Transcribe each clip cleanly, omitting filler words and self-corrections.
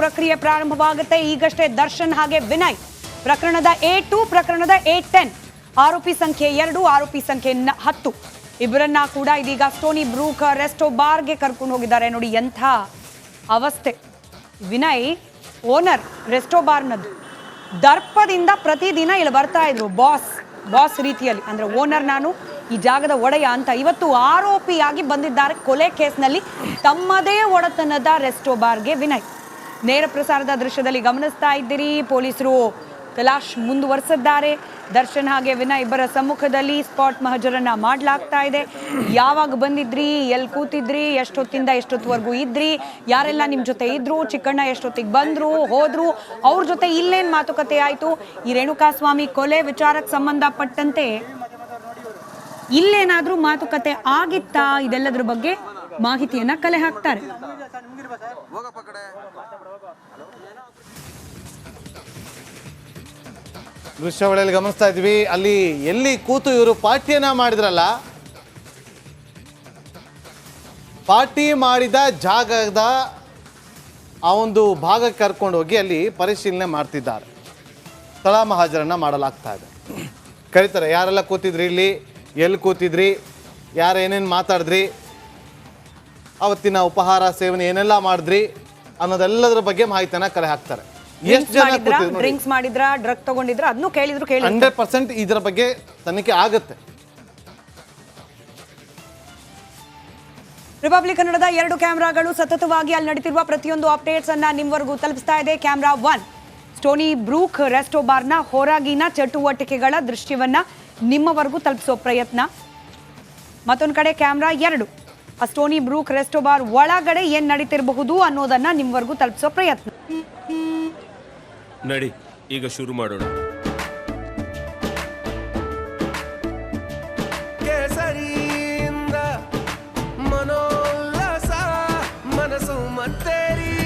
ಪ್ರಕ್ರಿಯೆ ಪ್ರಾರಂಭವಾಗುತ್ತೆ. ಈಗಷ್ಟೇ ದರ್ಶನ್ ಹಾಗೆ ವಿನಯ್ ಪ್ರಕರಣದ A2, ಪ್ರಕರಣದ A10, ಆರೋಪಿ ಸಂಖ್ಯೆ 2, ಆರೋಪಿ ಸಂಖ್ಯೆ 10 ಇಬ್ಬರನ್ನ ಕೂಡ ಇದೀಗ ಸ್ಟೋನಿ ಬ್ರೂಕ್ ರೆಸ್ಟೋ ಬಾರ್ಗೆ ಕರ್ಕೊಂಡು ಹೋಗಿದ್ದಾರೆ. ನೋಡಿ ಎಂಥ ಅವಸ್ಥೆ. ವಿನಯ್ ಓನರ್ ರೆಸ್ಟೋ ಬಾರ್ನದ್ದು. ದರ್ಪದಿಂದ ಪ್ರತಿದಿನ ಇಲ್ಲಿ ಬರ್ತಾ ಇದ್ರು ಬಾಸ್ ರೀತಿಯಲ್ಲಿ, ಅಂದ್ರೆ ಓನರ್ ನಾನು, ಈ ಜಾಗದ ಒಡೆಯ ಅಂತ. ಇವತ್ತು ಆರೋಪಿಯಾಗಿ ಬಂದಿದ್ದಾರೆ ಕೊಲೆ ಕೇಸ್ನಲ್ಲಿ. ತಮ್ಮದೇ ಒಡೆತನದ ರೆಸ್ಟೋ ಬಾರ್ಗೆ ವಿನಯ್. ನೇರ ಪ್ರಸಾರದ ದೃಶ್ಯದಲ್ಲಿ ಗಮನಿಸ್ತಾ ಇದ್ದೀರಿ. ಪೊಲೀಸರು ತಲಾಶ್ ಮುಂದುವರೆಸಿದ್ದಾರೆ. ದರ್ಶನ್ ಹಾಗೆ ವಿನಯ್ ಇಬ್ಬರ ಸಮ್ಮುಖದಲ್ಲಿ ಸ್ಪಾಟ್ ಮಹಜರನ್ನ ಮಾಡಲಾಗ್ತಾ ಇದೆ. ಯಾವಾಗ ಬಂದಿದ್ರಿ, ಎಲ್ಲಿ ಕೂತಿದ್ರಿ, ಎಷ್ಟೊತ್ತಿಂದ ಎಷ್ಟೊತ್ತವರೆಗೂ ಇದ್ರಿ, ಯಾರೆಲ್ಲ ನಿಮ್ಮ ಜೊತೆ ಇದ್ರು, ಚಿಕ್ಕಣ್ಣ ಎಷ್ಟೊತ್ತಿಗೆ ಬಂದ್ರು ಹೋದ್ರು, ಅವ್ರ ಜೊತೆ ಇಲ್ಲೇನು ಮಾತುಕತೆ ಆಯಿತು, ಈ ರೇಣುಕಾಸ್ವಾಮಿ ಕೊಲೆ ವಿಚಾರಕ್ಕೆ ಸಂಬಂಧಪಟ್ಟಂತೆ ಇಲ್ಲೇನಾದ್ರೂ ಮಾತುಕತೆ ಆಗಿತ್ತಾ, ಇದೆಲ್ಲದರ ಬಗ್ಗೆ ಮಾಹಿತಿಯನ್ನ ಕಲೆ ಹಾಕ್ತಾರೆ. ದೃಶ್ಯಾವಳಿಯಲ್ಲಿ ಗಮನಿಸ್ತಾ ಇದ್ವಿ. ಅಲ್ಲಿ ಎಲ್ಲಿ ಕೂತು ಇವರು ಪಾರ್ಟಿಯನ್ನ ಮಾಡಿದ್ರಲ್ಲ, ಪಾರ್ಟಿ ಮಾಡಿದ ಜಾಗದ ಆ ಒಂದು ಭಾಗಕ್ಕೆ ಕರ್ಕೊಂಡು ಹೋಗಿ ಅಲ್ಲಿ ಪರಿಶೀಲನೆ ಮಾಡ್ತಿದ್ದಾರೆ. ಸ್ಥಳ ಮಹಾಜರನ್ನ ಮಾಡಲಾಗ್ತಾ ಇದೆ. ಕರೀತಾರೆ, ಯಾರೆಲ್ಲ ಕೂತಿದ್ರಿ ಇಲ್ಲಿ, ಎಲ್ಲಿ ಕೂತಿದ್ರಿ, ಯಾರು ಏನೇನು ಮಾತಾಡಿದ್ರಿ, ಅವತ್ತಿನ ಉಪಹಾರ ಸೇವನೆ ಏನೆಲ್ಲ ಮಾಡಿದ್ರಿ ಅನ್ನೋದೆಲ್ಲದರ ಬಗ್ಗೆ ಮಾಹಿತಿಯನ್ನ ಕಲೆ ಹಾಕ್ತಾರೆ. ಎಷ್ಟು ಜನ ಡ್ರಿಂಕ್ಸ್ ಮಾಡಿದ್ರ, ಡ್ರಗ್ ತಗೊಂಡಿದ್ರ, ಅದನ್ನು ಕೇಳಿದ್ರು. 100% ಇದರ ಬಗ್ಗೆ ತನಿಖೆ ಆಗುತ್ತೆ. ರಿಪಬ್ಲಿಕ್ ಕನ್ನಡದ 2 ಕ್ಯಾಮೆರಾಗಳು ಸತತವಾಗಿ ಅಲ್ಲಿ ನಡೀತಿರುವ ಪ್ರತಿಯೊಂದು ಅಪ್ಡೇಟ್ಸ್ ಅನ್ನ ನಿಮ್ವರೆಗೂ ತಲುಪಿಸ್ತಾ ಇದೆ. ಕ್ಯಾಮೆರಾ 1 ಸ್ಟೋನಿ ಬ್ರೂಕ್ ರೆಸ್ಟೋ ಬಾರ್ನ ಹೊರಗಿನ ಚಟುವಟಿಕೆಗಳ ದೃಶ್ಯವನ್ನ ನಿಮ್ಮವರೆಗೂ ತಲುಪಿಸೋ ಪ್ರಯತ್ನ. ಮತ್ತೊಂದು ಕಡೆ ಕ್ಯಾಮ್ರಾ 2 ಆ ಸ್ಟೋನಿ ಬ್ರೂಕ್ ರೆಸ್ಟೋ ಬಾರ್ ಒಳಗಡೆ ಏನ್ ನಡೀತಿರಬಹುದು ಅನ್ನೋದನ್ನ ನಿಮ್ವರೆಗೂ ತಲುಪಿಸೋ ಪ್ರಯತ್ನ. ನಡಿ, ಈಗ ಶುರು ಮಾಡೋಣ. ಕೇಸರಿಯಿಂದ ಮನೋಲ್ಲಾಸ ಮನಸ್ಸು ಮತ್ತೇರಿ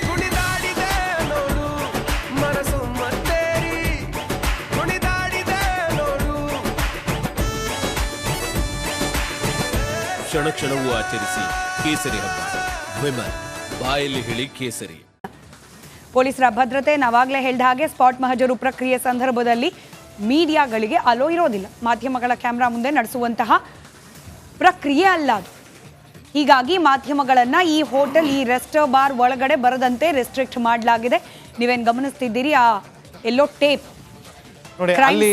ಕುಣಿದಾಡಿದೆ ನೋಡು, ಮನಸ್ಸು ಮತ್ತೇರಿ ಕುಣಿದಾಡಿದೆ ನೋಡು. ಕ್ಷಣ ಕ್ಷಣವೂ ಆಚರಿಸಿ ಕೇಸರಿ ಹಬ್ಬ. ವಿಮಲ್ ಬಾಯಲ್ಲಿ ಹೇಳಿ ಕೇಸರಿ. ಪೊಲೀಸರ ಭದ್ರತೆ ನಾವಾಗಲೇ ಹೇಳಿದ ಹಾಗೆ ಸ್ಪಾಟ್ ಮಹಜರು ಪ್ರಕ್ರಿಯೆ ಸಂದರ್ಭದಲ್ಲಿ ಮೀಡಿಯಾಗಳಿಗೆ ಅಲೋ ಇರೋದಿಲ್ಲ. ಮಾಧ್ಯಮಗಳ ಕ್ಯಾಮ್ರಾ ಮುಂದೆ ನಡೆಸುವಂತಹ ಪ್ರಕ್ರಿಯೆ ಅಲ್ಲ ಅದು. ಹೀಗಾಗಿ ಮಾಧ್ಯಮಗಳನ್ನ ಈ ಹೋಟೆಲ್, ಈ ರೆಸ್ಟೋ ಬಾರ್ ಒಳಗಡೆ ಬರದಂತೆ ರೆಸ್ಟ್ರಿಕ್ಟ್ ಮಾಡಲಾಗಿದೆ. ನೀವೇನು ಗಮನಿಸ್ತಿದ್ದೀರಿ, ಆ ಎಲ್ಲೋ ಟೇಪ್ ನೋಡಿ, ಅಲ್ಲಿ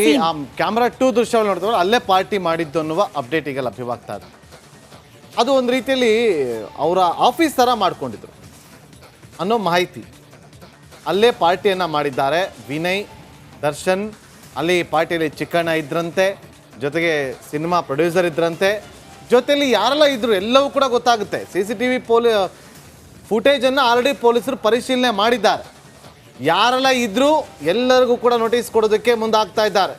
ಕ್ಯಾಮ್ರಾ 2 ದೃಶ್ಯಗಳು ನೋಡಿದ್ರೆ ಅಲ್ಲೇ ಪಾರ್ಟಿ ಮಾಡಿದ್ದು ಅನ್ನುವ ಅಪ್ಡೇಟ್ ಈಗ ಲಭ್ಯವಾಗ್ತಾ ಇದೆ. ಅದು ಒಂದು ರೀತಿಯಲ್ಲಿ ಅವರ ಆಫೀಸ್ ಥರ ಮಾಡ್ಕೊಂಡಿದ್ರು ಅನ್ನೋ ಮಾಹಿತಿ. ಅಲ್ಲೇ ಪಾರ್ಟಿಯನ್ನು ಮಾಡಿದ್ದಾರೆ ವಿನಯ್, ದರ್ಶನ್. ಅಲ್ಲಿ ಪಾರ್ಟಿಯಲ್ಲಿ ಚಿಕ್ಕಣ್ಣ ಇದ್ರಂತೆ, ಜೊತೆಗೆ ಸಿನಿಮಾ ಪ್ರೊಡ್ಯೂಸರ್ ಇದ್ರಂತೆ, ಜೊತೆಯಲ್ಲಿ ಯಾರೆಲ್ಲ ಇದ್ರು ಎಲ್ಲವೂ ಕೂಡ ಗೊತ್ತಾಗುತ್ತೆ. CCTV ಫುಟೇಜನ್ನು ಆಲ್ರೆಡಿ ಪೊಲೀಸರು ಪರಿಶೀಲನೆ ಮಾಡಿದ್ದಾರೆ. ಯಾರೆಲ್ಲ ಇದ್ರು ಎಲ್ಲರಿಗೂ ಕೂಡ ನೋಟಿಸ್ ಕೊಡೋದಕ್ಕೆ ಮುಂದಾಗ್ತಾ ಇದ್ದಾರೆ.